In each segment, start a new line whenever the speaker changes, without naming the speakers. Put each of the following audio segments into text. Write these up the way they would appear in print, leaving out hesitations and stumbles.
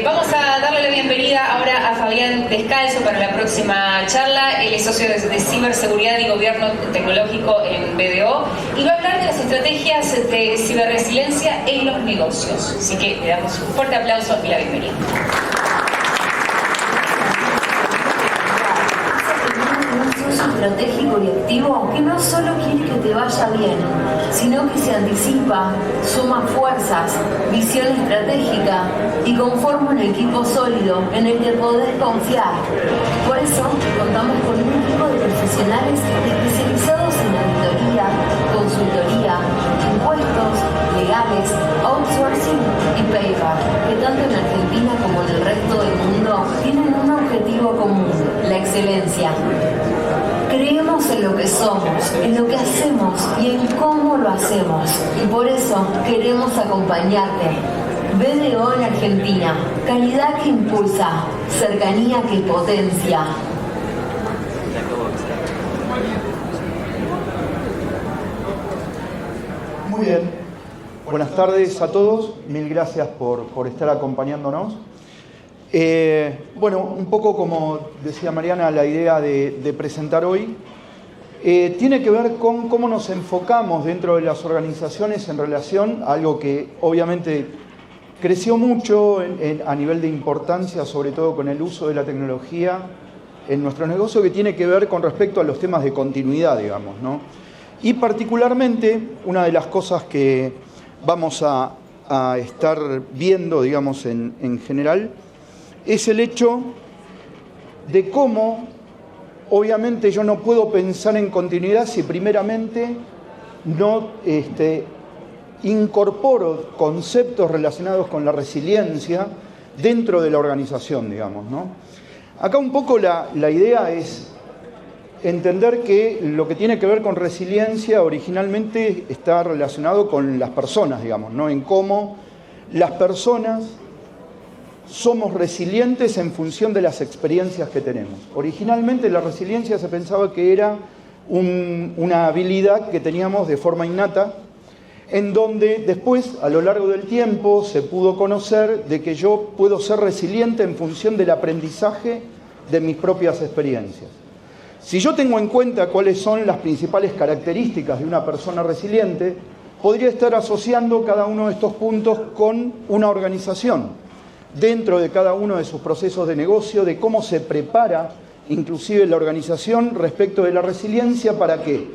Vamos a darle la bienvenida ahora a Fabián Descalzo para la próxima charla. Él es socio de ciberseguridad y gobierno tecnológico en BDO y va a hablar de las estrategias de ciberresiliencia en los negocios. Así que le damos un fuerte aplauso y la bienvenida.
Estratégico y activo que no solo quiere que te vaya bien, sino que se anticipa, suma fuerzas, visión estratégica y conforma un equipo sólido en el que podés confiar. Por eso contamos con un equipo de profesionales especializados en auditoría, consultoría, impuestos, legales, outsourcing y payback, que tanto en Argentina como en el resto del mundo tienen un objetivo común: la excelencia. Creemos en lo que somos, en lo que hacemos y en cómo lo hacemos. Y por eso queremos acompañarte. BDO en Argentina. Calidad que impulsa, cercanía que potencia.
Muy bien. Buenas tardes a todos. Mil gracias por estar acompañándonos. Bueno, un poco como decía Mariana, la idea de presentar hoy tiene que ver con cómo nos enfocamos dentro de las organizaciones en relación a algo que obviamente creció mucho a nivel de importancia, sobre todo con el uso de la tecnología en nuestro negocio, que tiene que ver con respecto a los temas de continuidad, digamos, ¿no? Y particularmente, una de las cosas que vamos a estar viendo, digamos, en general, es el hecho de cómo, obviamente, yo no puedo pensar en continuidad si primeramente no incorporo conceptos relacionados con la resiliencia dentro de la organización, digamos, ¿no? Acá un poco la idea es entender que lo que tiene que ver con resiliencia originalmente está relacionado con las personas, digamos, ¿no? En cómo las personas somos resilientes en función de las experiencias que tenemos. Originalmente la resiliencia se pensaba que era una habilidad que teníamos de forma innata, en donde después, a lo largo del tiempo, se pudo conocer de que yo puedo ser resiliente en función del aprendizaje de mis propias experiencias. Si yo tengo en cuenta cuáles son las principales características de una persona resiliente, podría estar asociando cada uno de estos puntos con una organización, dentro de cada uno de sus procesos de negocio, de cómo se prepara inclusive la organización respecto de la resiliencia. ¿Para qué?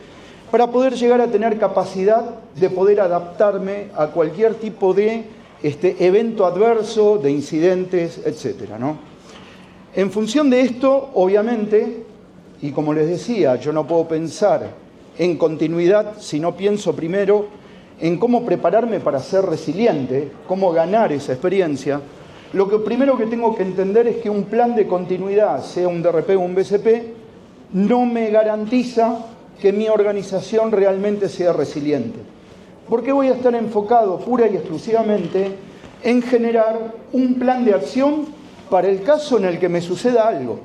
Para poder llegar a tener capacidad de poder adaptarme a cualquier tipo de evento adverso, de incidentes, etcétera, ¿no? En función de esto, obviamente, y como les decía, yo no puedo pensar en continuidad si no pienso primero en cómo prepararme para ser resiliente, cómo ganar esa experiencia. Lo que primero que tengo que entender es que un plan de continuidad, sea un DRP o un BCP, no me garantiza que mi organización realmente sea resiliente. Porque voy a estar enfocado pura y exclusivamente en generar un plan de acción para el caso en el que me suceda algo,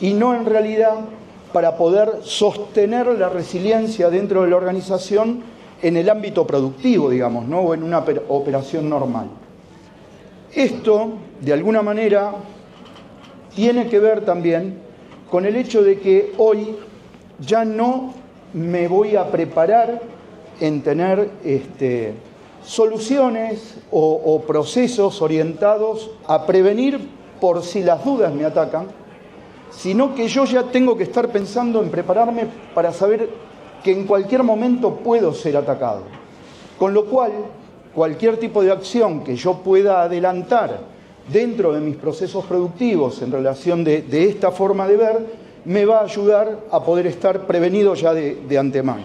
y no en realidad para poder sostener la resiliencia dentro de la organización en el ámbito productivo, digamos, ¿no? O en una operación normal. Esto, de alguna manera, tiene que ver también con el hecho de que hoy ya no me voy a preparar en tener soluciones o procesos orientados a prevenir por si las dudas me atacan, sino que yo ya tengo que estar pensando en prepararme para saber que en cualquier momento puedo ser atacado. Con lo cual, cualquier tipo de acción que yo pueda adelantar dentro de mis procesos productivos en relación de esta forma de ver, me va a ayudar a poder estar prevenido ya de antemano.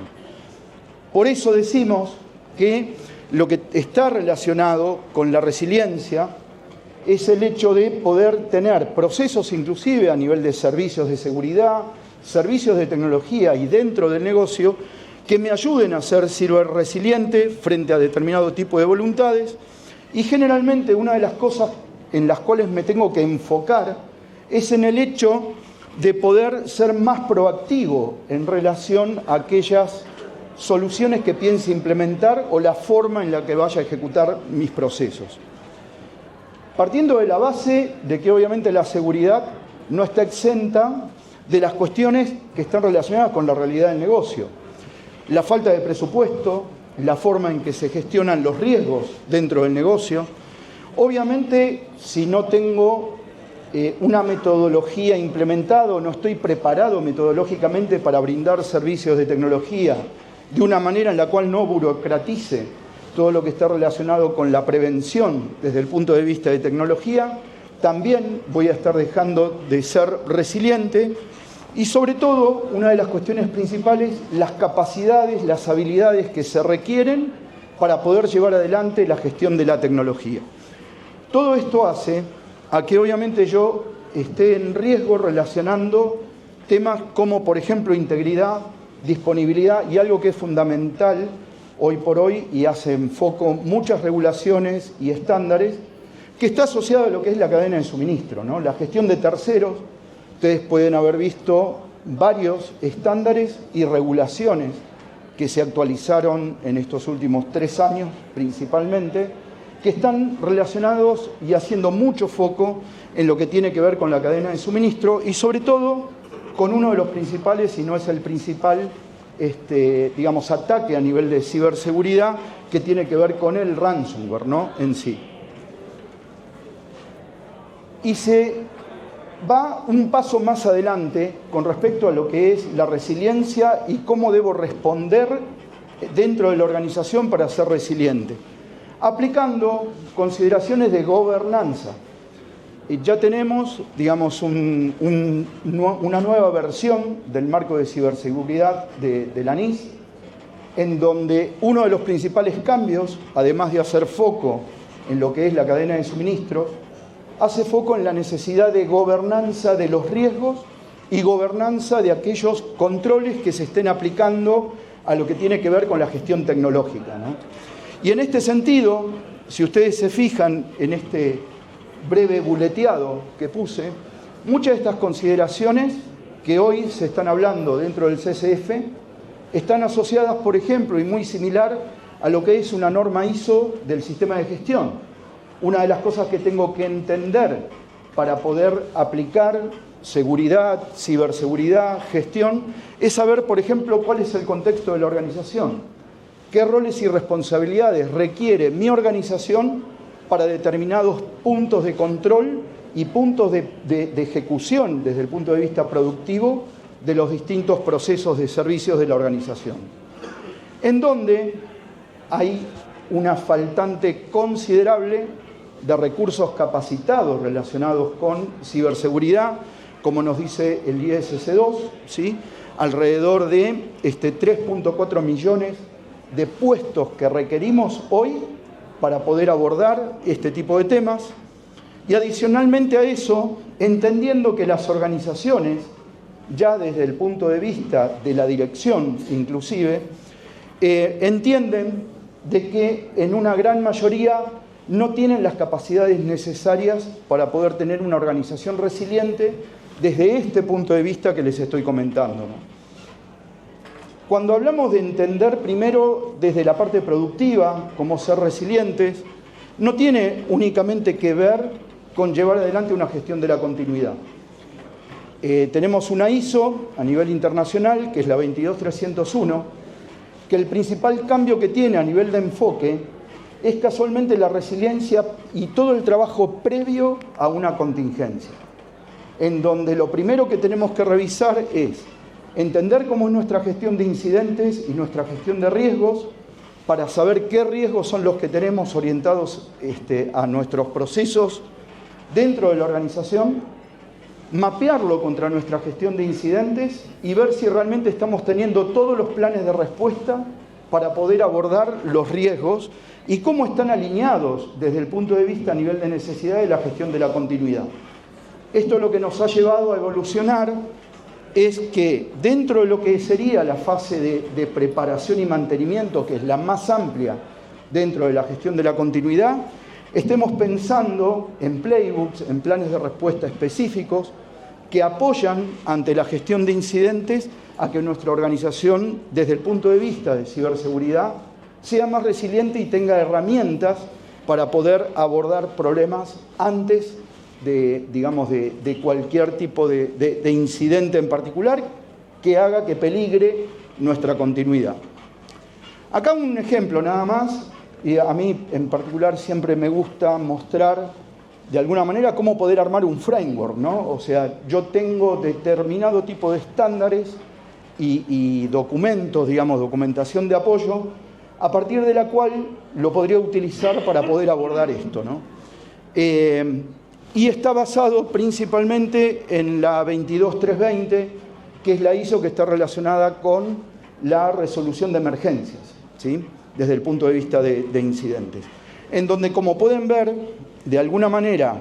Por eso decimos que lo que está relacionado con la resiliencia es el hecho de poder tener procesos inclusive a nivel de servicios de seguridad, servicios de tecnología y dentro del negocio que me ayuden a ser ciberresiliente frente a determinado tipo de voluntades. Y generalmente una de las cosas en las cuales me tengo que enfocar es en el hecho de poder ser más proactivo en relación a aquellas soluciones que piense implementar o la forma en la que vaya a ejecutar mis procesos. Partiendo de la base de que obviamente la seguridad no está exenta de las cuestiones que están relacionadas con la realidad del negocio. La falta de presupuesto, la forma en que se gestionan los riesgos dentro del negocio. Obviamente, si no tengo una metodología implementada o no estoy preparado metodológicamente para brindar servicios de tecnología de una manera en la cual no burocratice todo lo que está relacionado con la prevención desde el punto de vista de tecnología, también voy a estar dejando de ser resiliente y sobre todo, una de las cuestiones principales, las capacidades, las habilidades que se requieren para poder llevar adelante la gestión de la tecnología. Todo esto hace a que obviamente yo esté en riesgo relacionando temas como, por ejemplo, integridad, disponibilidad y algo que es fundamental hoy por hoy y hace en foco muchas regulaciones y estándares, que está asociado a lo que es la cadena de suministro, ¿no? La gestión de terceros. Ustedes pueden haber visto varios estándares y regulaciones que se actualizaron en estos últimos 3 años principalmente, que están relacionados y haciendo mucho foco en lo que tiene que ver con la cadena de suministro y sobre todo con uno de los principales, si no es el principal, ataque a nivel de ciberseguridad que tiene que ver con el ransomware, ¿no? En sí. Y se va un paso más adelante con respecto a lo que es la resiliencia y cómo debo responder dentro de la organización para ser resiliente, aplicando consideraciones de gobernanza. Ya tenemos, digamos, una nueva versión del marco de ciberseguridad de la NIS, en donde uno de los principales cambios, además de hacer foco en lo que es la cadena de suministros, hace foco en la necesidad de gobernanza de los riesgos y gobernanza de aquellos controles que se estén aplicando a lo que tiene que ver con la gestión tecnológica, ¿no? Y en este sentido, si ustedes se fijan en este breve buleteado que puse, muchas de estas consideraciones que hoy se están hablando dentro del CCF están asociadas, por ejemplo, y muy similar a lo que es una norma ISO del sistema de gestión. Una de las cosas que tengo que entender para poder aplicar seguridad, ciberseguridad, gestión, es saber, por ejemplo, cuál es el contexto de la organización, qué roles y responsabilidades requiere mi organización para determinados puntos de control y puntos de ejecución desde el punto de vista productivo de los distintos procesos de servicios de la organización. En donde hay una faltante considerable de recursos capacitados relacionados con ciberseguridad, como nos dice el ISC2, ¿sí? Alrededor de 3.4 millones de puestos que requerimos hoy para poder abordar este tipo de temas. Y adicionalmente a eso, entendiendo que las organizaciones, ya desde el punto de vista de la dirección inclusive, entienden de que en una gran mayoría no tienen las capacidades necesarias para poder tener una organización resiliente desde este punto de vista que les estoy comentando, ¿no? Cuando hablamos de entender primero desde la parte productiva cómo ser resilientes, no tiene únicamente que ver con llevar adelante una gestión de la continuidad. tenemos una ISO a nivel internacional, que es la 22301, que el principal cambio que tiene a nivel de enfoque es casualmente la resiliencia y todo el trabajo previo a una contingencia, en donde lo primero que tenemos que revisar es entender cómo es nuestra gestión de incidentes y nuestra gestión de riesgos, para saber qué riesgos son los que tenemos orientados a nuestros procesos dentro de la organización, mapearlo contra nuestra gestión de incidentes y ver si realmente estamos teniendo todos los planes de respuesta para poder abordar los riesgos y cómo están alineados desde el punto de vista a nivel de necesidad de la gestión de la continuidad. Esto lo que nos ha llevado a evolucionar es que dentro de lo que sería la fase de preparación y mantenimiento, que es la más amplia dentro de la gestión de la continuidad, estemos pensando en playbooks, en planes de respuesta específicos que apoyan ante la gestión de incidentes a que nuestra organización, desde el punto de vista de ciberseguridad, sea más resiliente y tenga herramientas para poder abordar problemas antes de cualquier tipo de incidente en particular que haga que peligre nuestra continuidad. Acá un ejemplo nada más, y a mí en particular siempre me gusta mostrar de alguna manera cómo poder armar un framework, ¿no? O sea, yo tengo determinado tipo de estándares y documentos, documentación de apoyo, a partir de la cual lo podría utilizar para poder abordar esto, ¿no? Y está basado principalmente en la 22320, que es la ISO que está relacionada con la resolución de emergencias, ¿sí? Desde el punto de vista de incidentes. En donde, como pueden ver, de alguna manera,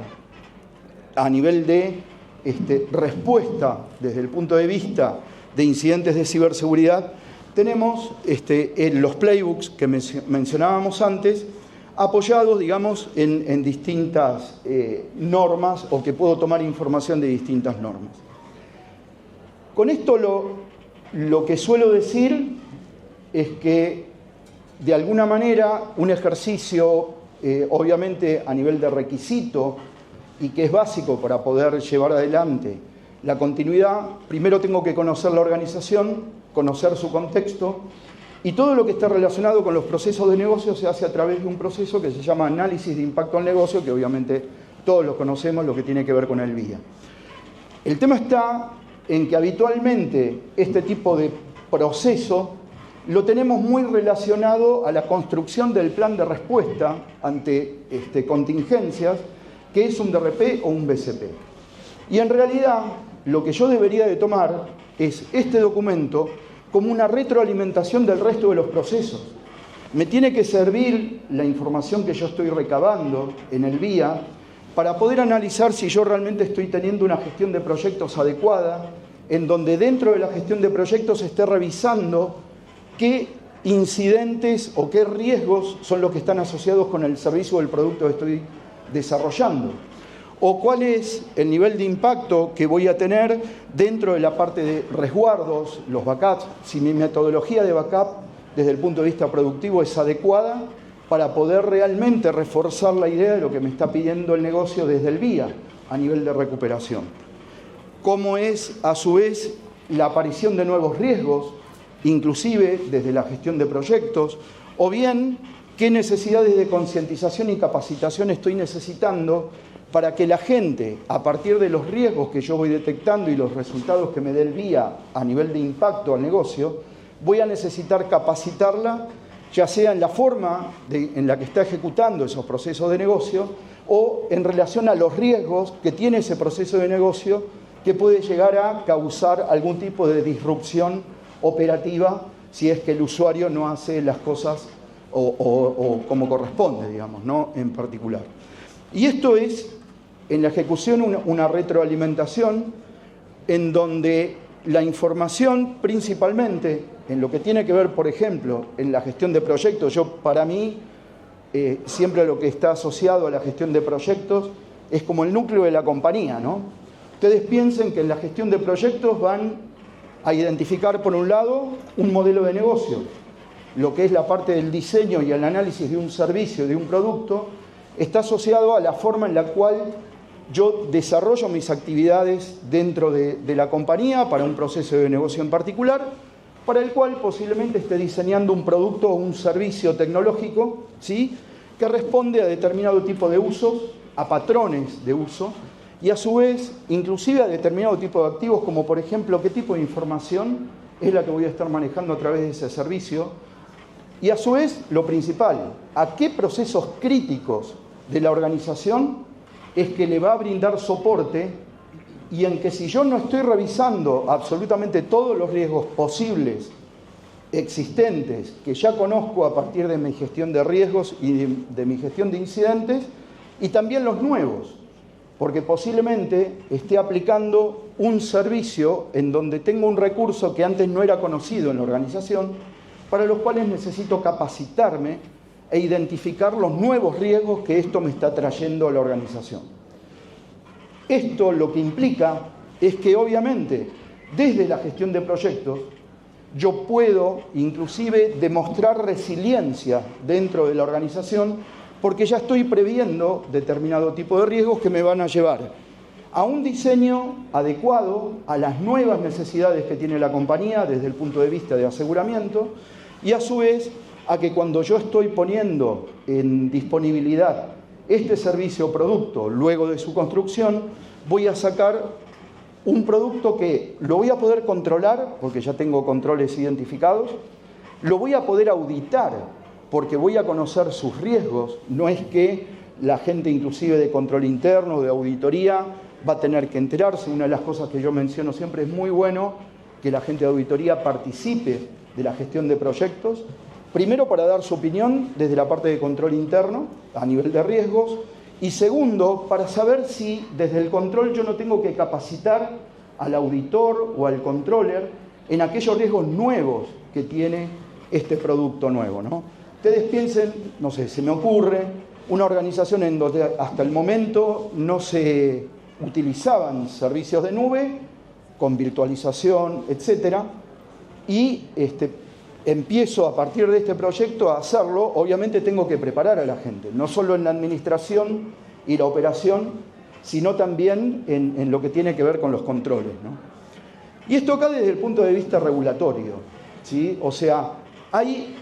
a nivel de respuesta desde el punto de vista de incidentes de ciberseguridad, tenemos los playbooks que mencionábamos antes, apoyados, en distintas normas, o que puedo tomar información de distintas normas. Con esto lo que suelo decir es que, de alguna manera, un ejercicio, obviamente a nivel de requisito, y que es básico para poder llevar adelante la continuidad, primero tengo que conocer la organización, conocer su contexto, y todo lo que está relacionado con los procesos de negocio se hace a través de un proceso que se llama análisis de impacto al negocio, que obviamente todos lo conocemos, lo que tiene que ver con el VIA. El tema está en que habitualmente este tipo de proceso lo tenemos muy relacionado a la construcción del plan de respuesta ante contingencias, que es un DRP o un BCP. Y en realidad, lo que yo debería de tomar es este documento como una retroalimentación del resto de los procesos. Me tiene que servir la información que yo estoy recabando en el VIA para poder analizar si yo realmente estoy teniendo una gestión de proyectos adecuada, en donde dentro de la gestión de proyectos esté revisando qué incidentes o qué riesgos son los que están asociados con el servicio o el producto que estoy desarrollando, o cuál es el nivel de impacto que voy a tener dentro de la parte de resguardos, los backups, si mi metodología de backup desde el punto de vista productivo es adecuada para poder realmente reforzar la idea de lo que me está pidiendo el negocio desde el VIA a nivel de recuperación. Cómo es, a su vez, la aparición de nuevos riesgos, inclusive desde la gestión de proyectos, o bien qué necesidades de concientización y capacitación estoy necesitando para que la gente, a partir de los riesgos que yo voy detectando y los resultados que me dé el VIA a nivel de impacto al negocio, voy a necesitar capacitarla, ya sea en la forma en la que está ejecutando esos procesos de negocio o en relación a los riesgos que tiene ese proceso de negocio que puede llegar a causar algún tipo de disrupción operativa si es que el usuario no hace las cosas o como corresponde, ¿no? En particular. Y esto es, en la ejecución, una retroalimentación en donde la información, principalmente en lo que tiene que ver, por ejemplo, en la gestión de proyectos, para mí, siempre lo que está asociado a la gestión de proyectos es como el núcleo de la compañía, ¿no? Ustedes piensen que en la gestión de proyectos van a identificar, por un lado, un modelo de negocio, lo que es la parte del diseño y el análisis de un servicio, de un producto, está asociado a la forma en la cual yo desarrollo mis actividades dentro de la compañía para un proceso de negocio en particular, para el cual posiblemente esté diseñando un producto o un servicio tecnológico, ¿sí?, que responde a determinado tipo de usos, a patrones de uso, y a su vez, inclusive a determinado tipo de activos, como por ejemplo, qué tipo de información es la que voy a estar manejando a través de ese servicio, y a su vez, lo principal, a qué procesos críticos de la organización es que le va a brindar soporte, y en que si yo no estoy revisando absolutamente todos los riesgos posibles, existentes, que ya conozco a partir de mi gestión de riesgos y de mi gestión de incidentes, y también los nuevos, porque posiblemente esté aplicando un servicio en donde tengo un recurso que antes no era conocido en la organización, para los cuales necesito capacitarme e identificar los nuevos riesgos que esto me está trayendo a la organización. Esto lo que implica es que obviamente desde la gestión de proyectos yo puedo inclusive demostrar resiliencia dentro de la organización, porque ya estoy previendo determinado tipo de riesgos que me van a llevar a un diseño adecuado a las nuevas necesidades que tiene la compañía desde el punto de vista de aseguramiento, y a su vez a que cuando yo estoy poniendo en disponibilidad este servicio o producto luego de su construcción, voy a sacar un producto que lo voy a poder controlar, porque ya tengo controles identificados, lo voy a poder auditar, porque voy a conocer sus riesgos. No es que la gente inclusive de control interno, de auditoría, va a tener que enterarse. Una de las cosas que yo menciono siempre, es muy bueno que la gente de auditoría participe de la gestión de proyectos, primero para dar su opinión desde la parte de control interno a nivel de riesgos, y segundo, para saber si desde el control yo no tengo que capacitar al auditor o al controller en aquellos riesgos nuevos que tiene este producto nuevo, ¿no? Ustedes piensen, no sé, se me ocurre una organización en donde hasta el momento no se utilizaban servicios de nube con virtualización, etcétera, y empiezo a partir de este proyecto a hacerlo. Obviamente tengo que preparar a la gente, no solo en la administración y la operación, sino también en lo que tiene que ver con los controles, ¿no? Y esto acá desde el punto de vista regulatorio, ¿sí? O sea, hay,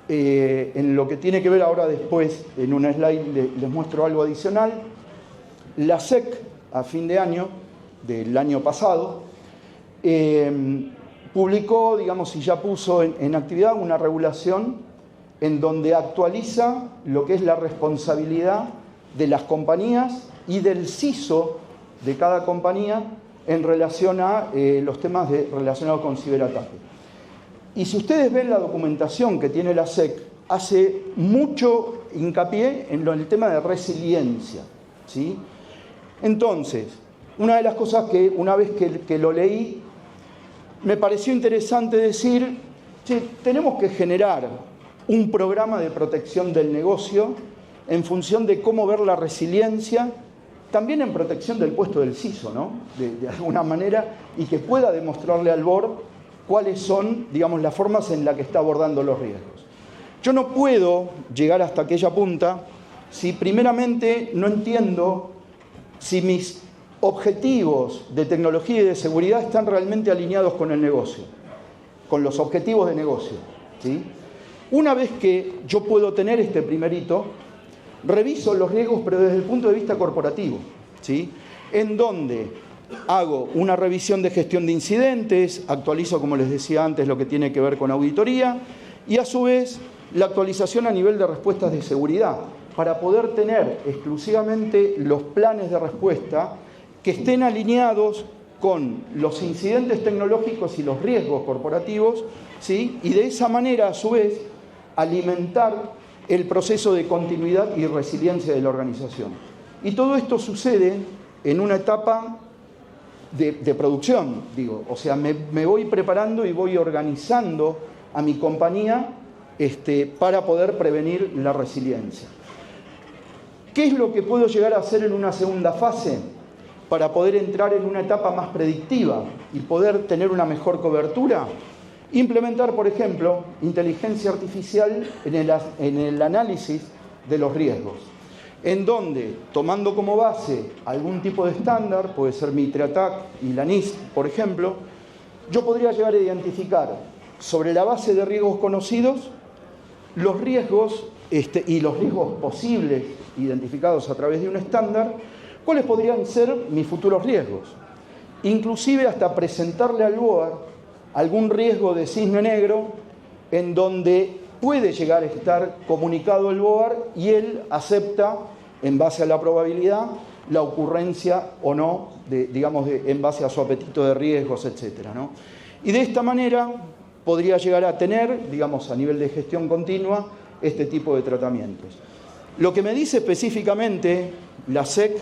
en lo que tiene que ver ahora después, en una slide les muestro algo adicional, la SEC a fin de año, del año pasado, publicó, digamos, y ya puso en actividad una regulación en donde actualiza lo que es la responsabilidad de las compañías y del CISO de cada compañía en relación a los temas relacionados con ciberataque. Y si ustedes ven la documentación que tiene la SEC, hace mucho hincapié en el tema de resiliencia, ¿sí? Entonces, una de las cosas que una vez que lo leí, me pareció interesante decir, che, tenemos que generar un programa de protección del negocio en función de cómo ver la resiliencia, también en protección del puesto del CISO, ¿no? De alguna manera, y que pueda demostrarle al board cuáles son, digamos, las formas en las que está abordando los riesgos. Yo no puedo llegar hasta aquella punta si primeramente no entiendo si mis objetivos de tecnología y de seguridad están realmente alineados con el negocio, con los objetivos de negocio, ¿sí? Una vez que yo puedo tener este primer hito, reviso los riesgos, pero desde el punto de vista corporativo, ¿sí? En donde hago una revisión de gestión de incidentes, actualizo, como les decía antes, lo que tiene que ver con auditoría, y a su vez la actualización a nivel de respuestas de seguridad, para poder tener exclusivamente los planes de respuesta que estén alineados con los incidentes tecnológicos y los riesgos corporativos, ¿sí? Y de esa manera, a su vez, alimentar el proceso de continuidad y resiliencia de la organización. Y todo esto sucede en una etapa de producción, digo. O sea, me voy preparando y voy organizando a mi compañía para poder prevenir la resiliencia. ¿Qué es lo que puedo llegar a hacer en una segunda fase? Para poder entrar en una etapa más predictiva y poder tener una mejor cobertura, implementar, por ejemplo, inteligencia artificial en el análisis de los riesgos. en donde, tomando como base algún tipo de estándar, puede ser Mitre-ATT y la NIST, por ejemplo, yo podría llegar a identificar, sobre la base de riesgos conocidos, los riesgos y los riesgos posibles identificados a través de un estándar, cuáles podrían ser mis futuros riesgos. Inclusive hasta presentarle al BOAR algún riesgo de cisne negro en donde puede llegar a estar comunicado el BOAR y él acepta, en base a la probabilidad, la ocurrencia o no, en base a su apetito de riesgos, etcétera, ¿no? Y de esta manera podría llegar a tener, digamos, a nivel de gestión continua, este tipo de tratamientos. Lo que me dice específicamente la SEC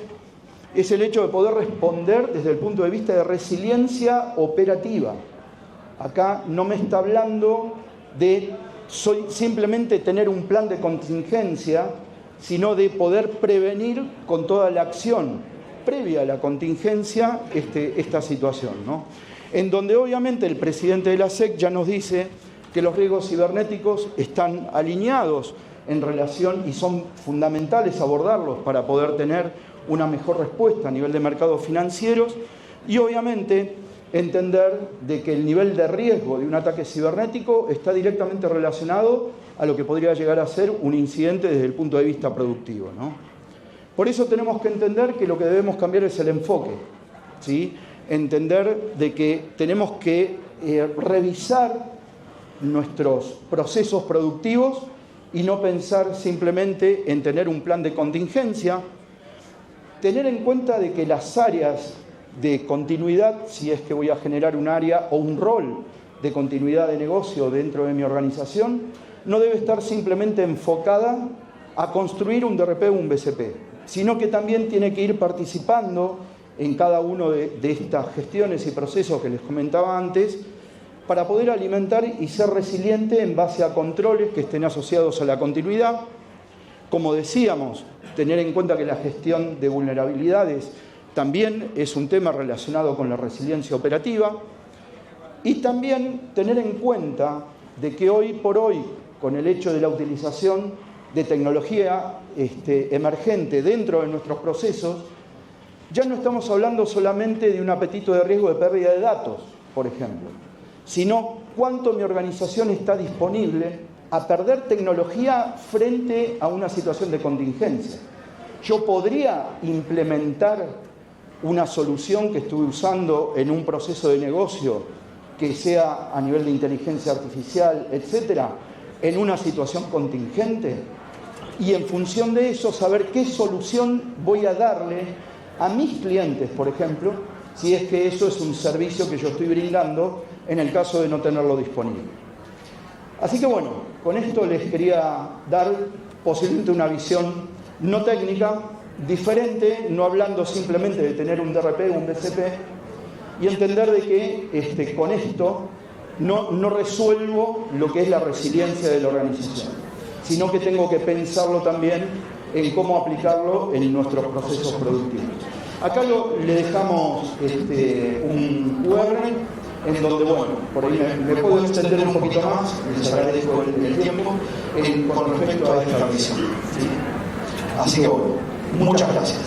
es el hecho de poder responder desde el punto de vista de resiliencia operativa. Acá no me está hablando de simplemente tener un plan de contingencia, sino de poder prevenir con toda la acción previa a la contingencia esta situación, ¿no? En donde obviamente el presidente de la SEC ya nos dice que los riesgos cibernéticos están alineados en relación y son fundamentales abordarlos para poder tener una mejor respuesta a nivel de mercados financieros y obviamente entender de que el nivel de riesgo de un ataque cibernético está directamente relacionado a lo que podría llegar a ser un incidente desde el punto de vista productivo, ¿no? Por eso tenemos que entender que lo que debemos cambiar es el enfoque, ¿sí? Entender de que tenemos que revisar nuestros procesos productivos y no pensar simplemente en tener un plan de contingencia, tener en cuenta de que las áreas de continuidad, si es que voy a generar un área o un rol de continuidad de negocio dentro de mi organización, no debe estar simplemente enfocada a construir un DRP o un BCP, sino que también tiene que ir participando en cada uno de estas gestiones y procesos que les comentaba antes, para poder alimentar y ser resiliente en base a controles que estén asociados a la continuidad. Como decíamos, tener en cuenta que la gestión de vulnerabilidades también es un tema relacionado con la resiliencia operativa y también tener en cuenta de que hoy por hoy, con el hecho de la utilización de tecnología emergente dentro de nuestros procesos, ya no estamos hablando solamente de un apetito de riesgo de pérdida de datos, por ejemplo, sino cuánto mi organización está disponible a perder tecnología frente a una situación de contingencia. Yo podría implementar una solución que estuve usando en un proceso de negocio que sea a nivel de inteligencia artificial, etcétera, en una situación contingente y en función de eso saber qué solución voy a darle a mis clientes, por ejemplo, si es que eso es un servicio que yo estoy brindando en el caso de no tenerlo disponible. Así que bueno, con esto les quería dar posiblemente una visión no técnica, diferente, no hablando simplemente de tener un DRP o un BCP, y entender de que con esto no resuelvo lo que es la resiliencia de la organización, sino que tengo que pensarlo también en cómo aplicarlo en nuestros procesos productivos. Acá le dejamos un QR en donde, bueno, por ahí me puedo extender un poquito más, les agradezco el tiempo, con respecto a esta visión, ¿sí? Así que bueno, muchas gracias.